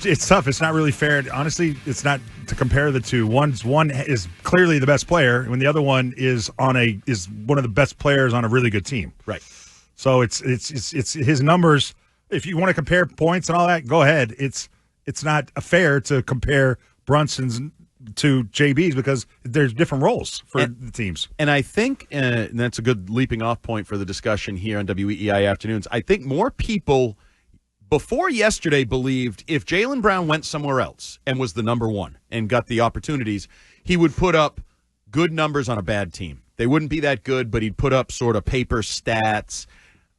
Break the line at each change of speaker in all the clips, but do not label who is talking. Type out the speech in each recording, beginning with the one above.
it's tough. It's not really fair. Honestly, it's not to compare the two. One is clearly the best player, when the other one is one of the best players on a really good team.
Right.
So it's his numbers. If you want to compare points and all that, go ahead. It's not fair to compare Brunson's to JB's because there's different roles for the teams.
And I think, and that's a good leaping off point for the discussion here on WEEI Afternoons, I think more people before yesterday believed if Jaylen Brown went somewhere else and was the number one and got the opportunities, he would put up good numbers on a bad team. They wouldn't be that good, but he'd put up sort of paper stats.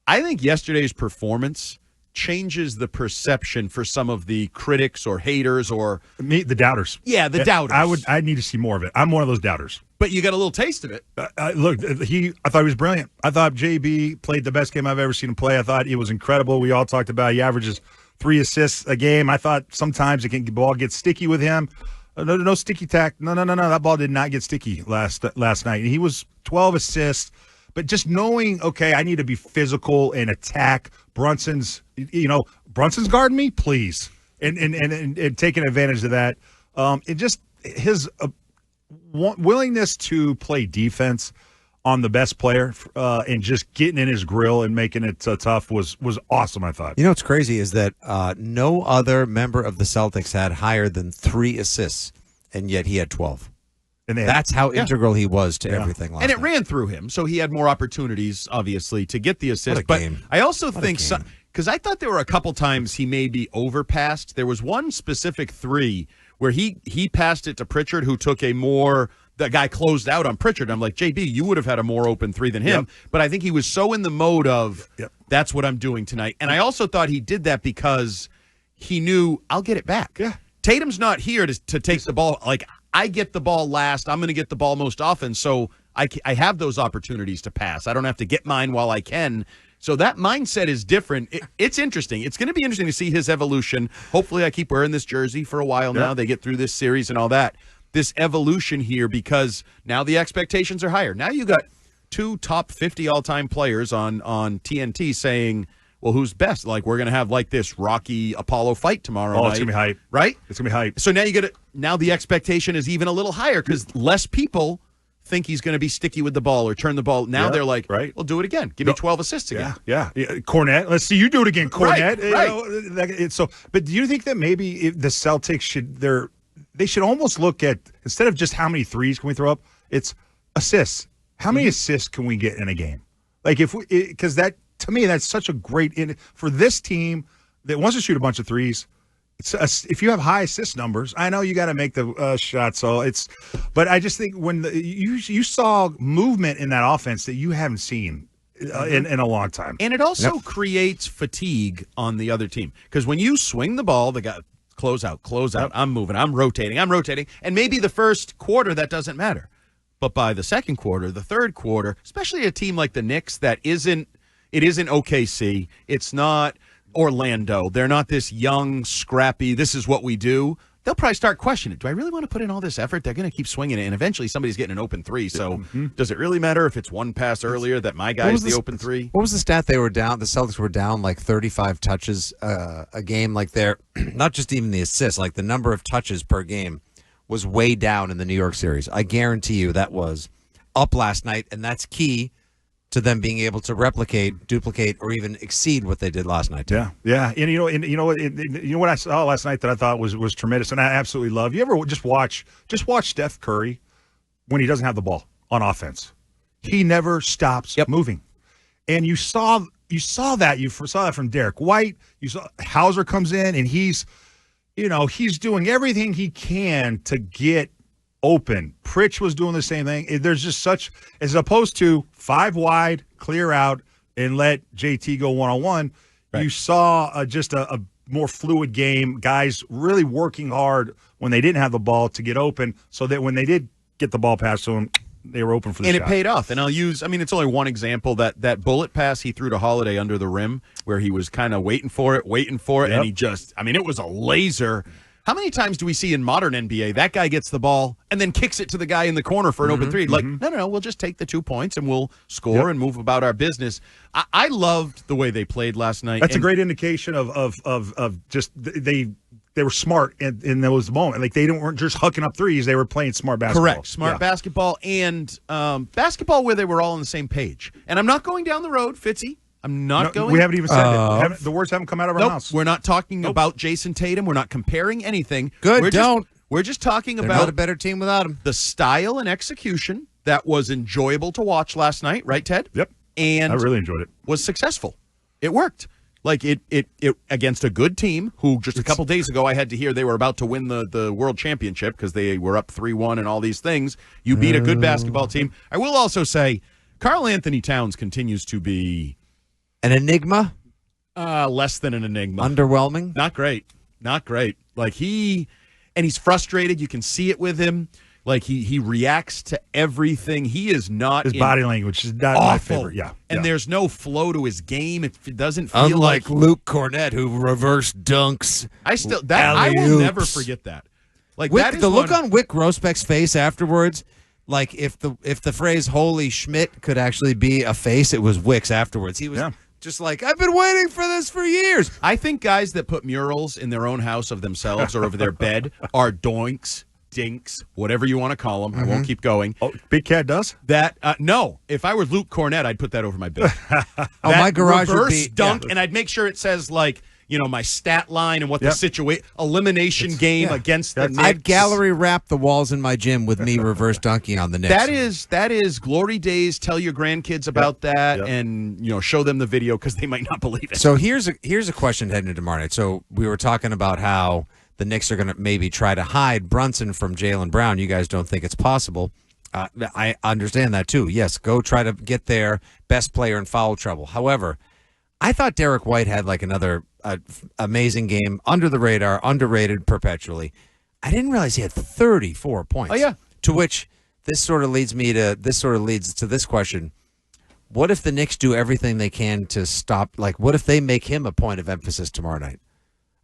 I think yesterday's performance changes the perception for some of the critics or haters or
the doubters.
Yeah, the doubters.
I need to see more of it. I'm one of those doubters.
But you got a little taste of it.
Look, I thought he was brilliant. I thought JB played the best game I've ever seen him play. I thought it was incredible. We all talked about he averages 3 assists a game. I thought sometimes the ball gets sticky with him. No sticky tack. No. That ball did not get sticky last night. He was 12 assists. But just knowing, okay, I need to be physical and attack. Brunson's guarding me, please, and taking advantage of that. It just his willingness to play defense on the best player and just getting in his grill and making it tough was awesome. I thought.
You know what's crazy is that no other member of the Celtics had higher than 3 assists, and yet he had 12. And that's how integral he was to everything last night.
And it ran through him, so he had more opportunities, obviously, to get the assist. But I also think, because I thought there were a couple times he maybe overpassed. There was one specific 3 where he passed it to Pritchard, who took the guy closed out on Pritchard. I'm like, JB, you would have had a more open 3 than him. Yep. But I think he was so in the mode of, that's what I'm doing tonight. And I also thought he did that because he knew, I'll get it back.
Yeah.
Tatum's not here to take the ball. Like, I get the ball last. I'm going to get the ball most often, so I have those opportunities to pass. I don't have to get mine while I can. So that mindset is different. It's interesting. It's going to be interesting to see his evolution. Hopefully I keep wearing this jersey for a while now. They get through this series and all that. This evolution here, because now the expectations are higher. Now you got 2 top 50 all-time players on TNT saying, well, who's best? Like, we're going to have like this Rocky Apollo fight tomorrow night.
It's going to be hype.
Right?
It's going to be hype.
So now the expectation is even a little higher because less people think he's going to be sticky with the ball or turn the ball. Now they're like, well, do it again. Give me 12 assists again.
Yeah. Cornette. Let's see you do it again, Cornette.
Right.
But do you think that maybe the Celtics should almost look at, instead of just how many threes can we throw up, it's assists. How many assists can we get in a game? Like because that, to me, that's such a great for this team that wants to shoot a bunch of threes. If you have high assist numbers, I know you got to make the shot. But I just think when you saw movement in that offense that you haven't seen in a long time,
and it also creates fatigue on the other team because when you swing the ball, the guy close out. I'm moving, I'm rotating, and maybe the first quarter that doesn't matter, but by the second quarter, the third quarter, especially a team like the Knicks that isn't OKC. It's not Orlando. They're not this young, scrappy, this is what we do. They'll probably start questioning it. Do I really want to put in all this effort? They're going to keep swinging it, and eventually somebody's getting an open 3. So does it really matter if it's one pass earlier that my guy is the open 3?
What was the stat they were down? The Celtics were down like 35 touches a game. Like they're not just even the assists, like the number of touches per game was way down in the New York series. I guarantee you that was up last night, and that's key to them being able to replicate, duplicate, or even exceed what they did last night.
Yeah. And you know what I saw last night that I thought was tremendous, and I absolutely love. You ever just watch Steph Curry when he doesn't have the ball on offense? He never stops moving, and you saw that. You saw that from Derek White. You saw Hauser comes in, and he's doing everything he can to get open. Pritch was doing the same thing. There's just such, as opposed to 5 wide, clear out, and let JT go one-on-one, you saw just a more fluid game, guys really working hard when they didn't have the ball to get open so that when they did get the ball passed to them, they were open for the shot.
And it paid off. And it's only one example, that bullet pass he threw to Holiday under the rim where he was kind of waiting for it, and he just, it was a laser. How many times do we see in modern NBA that guy gets the ball and then kicks it to the guy in the corner for an open 3? Like, no, we'll just take the 2 points and we'll score and move about our business. I loved the way they played last night.
That's a great indication of just they they were smart in those moments. Like they weren't just hucking up threes; they were playing smart basketball.
Correct, smart basketball and basketball where they were all on the same page. And I'm not going down the road, Fitzy. I'm not going.
We haven't even said it. The words haven't come out of our mouths.
We're not talking about Jayson Tatum. We're not comparing anything.
Good,
we're just talking
They're
about
not a better team without him.
The style and execution that was enjoyable to watch last night, right, Ted?
Yep.
And
I really enjoyed it.
Was successful. It worked. Like it against a good team who just a couple days ago I had to hear they were about to win the world championship because they were up 3-1 and all these things. You beat a good basketball team. I will also say Karl Anthony Towns continues to be
an enigma.
Less than an enigma.
Underwhelming.
Not great. Not great. Like he's frustrated. You can see it with him. Like he reacts to everything. He is not.
His body language is not my favorite. Yeah,
and there's no flow to his game. It doesn't feel
unlike Luke Cornett, who reverse dunks.
I will never forget that. Like that is
the look on Wick Grossbeck's face afterwards. Like if the phrase "Holy Schmidt" could actually be a face, it was Wick's afterwards. He was. Yeah. Just like, I've been waiting for this for years.
I think guys that put murals in their own house of themselves or over their bed are doinks, dinks, whatever you want to call them. I won't keep going.
Oh, Big Cat does?
That no. If I were Luke Cornett, I'd put that over my bed.
My garage
reverse
would be
dunk, and I'd make sure it says like, my stat line and what the elimination game against the Knicks.
I'd gallery wrap the walls in my gym with me reverse dunking on the Knicks.
That is glory days. Tell your grandkids about that, and show them the video because they might not believe it.
So here's a question heading into tomorrow night. So we were talking about how the Knicks are going to maybe try to hide Brunson from Jaylen Brown. You guys don't think it's possible. I understand that too. Yes, go try to get their best player in foul trouble. However, I thought Derek White had like another amazing game, under the radar, underrated perpetually. I didn't realize he had 34 points.
Oh yeah.
To which this sort of leads to this question: what if the Knicks do everything they can to stop? Like, what if they make him a point of emphasis tomorrow night?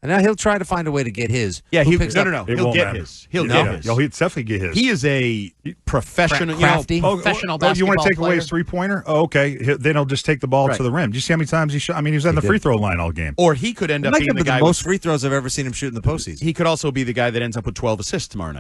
And now he'll try to find a way to get his.
Yeah, He'll get his. He'll
definitely get his.
He is a professional,
crafty.
Professional basketball
you want to take
player.
away his three-pointer? Oh, okay. Then he'll just take the ball to the rim. Do you see how many times he shot? I mean, he was on the free throw line all game.
Or he could end up being the guy
most free throws I've ever seen him shoot in the postseason.
He could also be the guy that ends up with 12 assists tomorrow night.